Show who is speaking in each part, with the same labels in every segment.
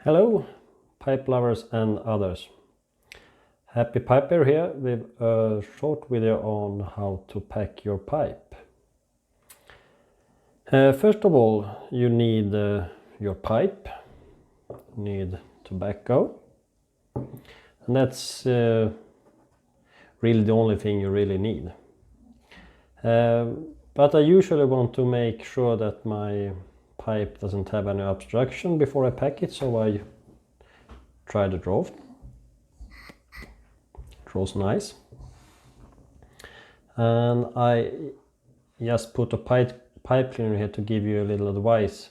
Speaker 1: Hello, pipe lovers and others. Happy Piper here with a short video on how to pack your pipe. First of all, you need your pipe, you need tobacco, and that's really the only thing you really need. But I usually want to make sure that my pipe doesn't have any obstruction before I pack it, so I try the draft. Draws nice. And I just put a pipe cleaner here to give you a little advice.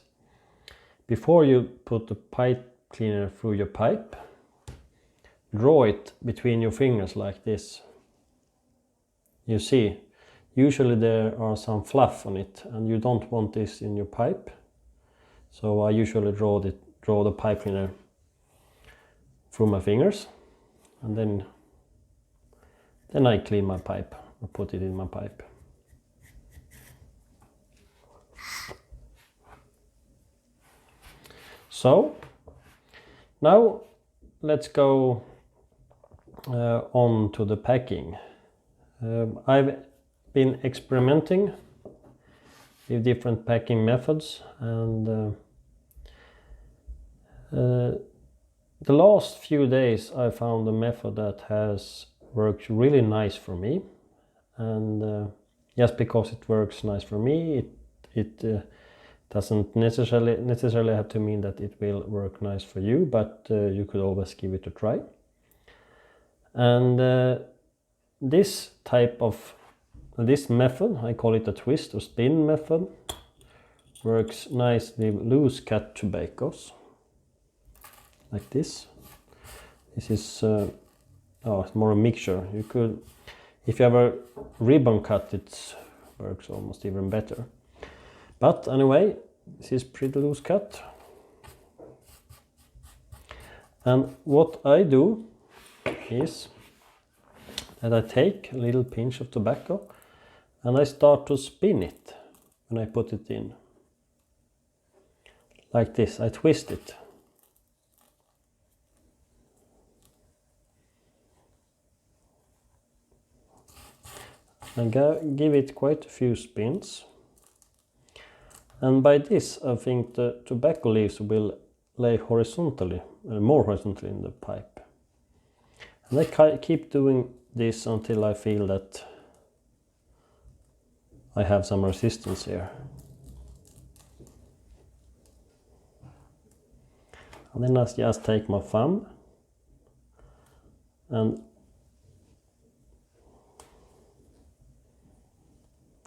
Speaker 1: Before you put the pipe cleaner through your pipe, draw it between your fingers like this. You see, usually there are some fluff on it and you don't want this in your pipe. So I usually draw the pipe cleaner through my fingers, and then I clean my pipe or put it in my pipe. So now let's go on to the packing. I've been experimenting with different packing methods, and the last few days I found a method that has worked really nice for me, and just because it works nice for me, it doesn't necessarily have to mean that it will work nice for you, but you could always give it a try. And this method, I call it a twist or spin method, works nice with loose cut tobaccos like this. This is it's more a mixture. You could, if you have a ribbon cut, it works almost even better. But anyway, this is pretty loose cut. And what I do is that I take a little pinch of tobacco and I start to spin it when I put it in. Like this, I twist it. And give it quite a few spins. And by this, I think the tobacco leaves will lay horizontally, more horizontally in the pipe. And I keep doing this until I feel that I have some resistance here. And then I just take my thumb and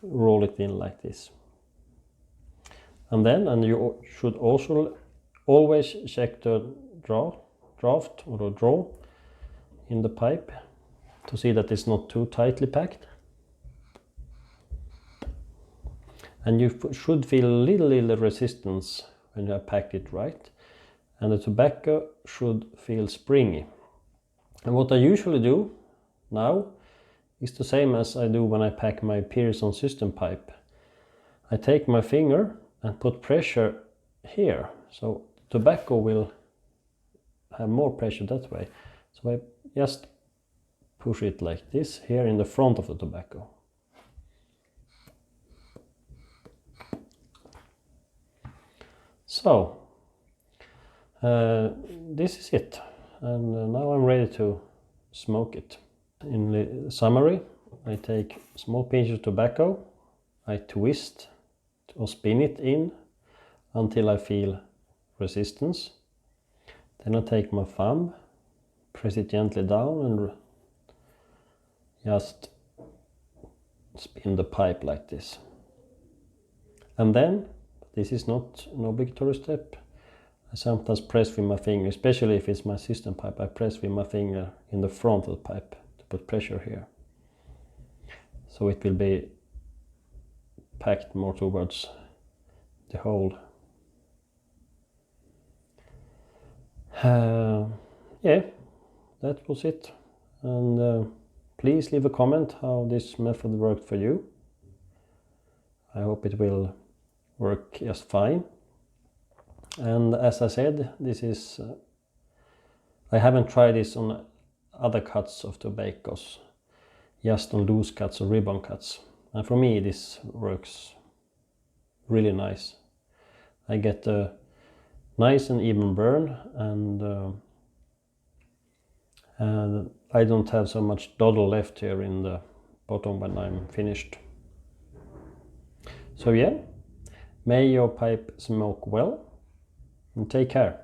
Speaker 1: roll it in like this. And you should also always check the draft or the draw in the pipe to see that it's not too tightly packed. And you should feel a little resistance when you have packed it right. And the tobacco should feel springy. And what I usually do now is the same as I do when I pack my Pearson system pipe. I take my finger and put pressure here, so tobacco will have more pressure that way. So I just push it like this here in the front of the tobacco. So this is it, and now I'm ready to smoke it. In the summary, I take a small pinch of tobacco, I twist or spin it in until I feel resistance. Then I take my thumb, press it gently down and just spin the pipe like this. And then, this is no victory step, I sometimes press with my finger, especially if it's my system pipe, I press with my finger in the front of the pipe to put pressure here. So it will be packed more towards the hole. Yeah, that was it. And please leave a comment how this method worked for you. I hope it will work just fine. And as I said, this is I haven't tried this on other cuts of tobaccos, just on loose cuts or ribbon cuts, and for me this works really nice. I get a nice and even burn, and I don't have so much dodder left here in the bottom when I'm finished. So yeah, may your pipe smoke well, and take care.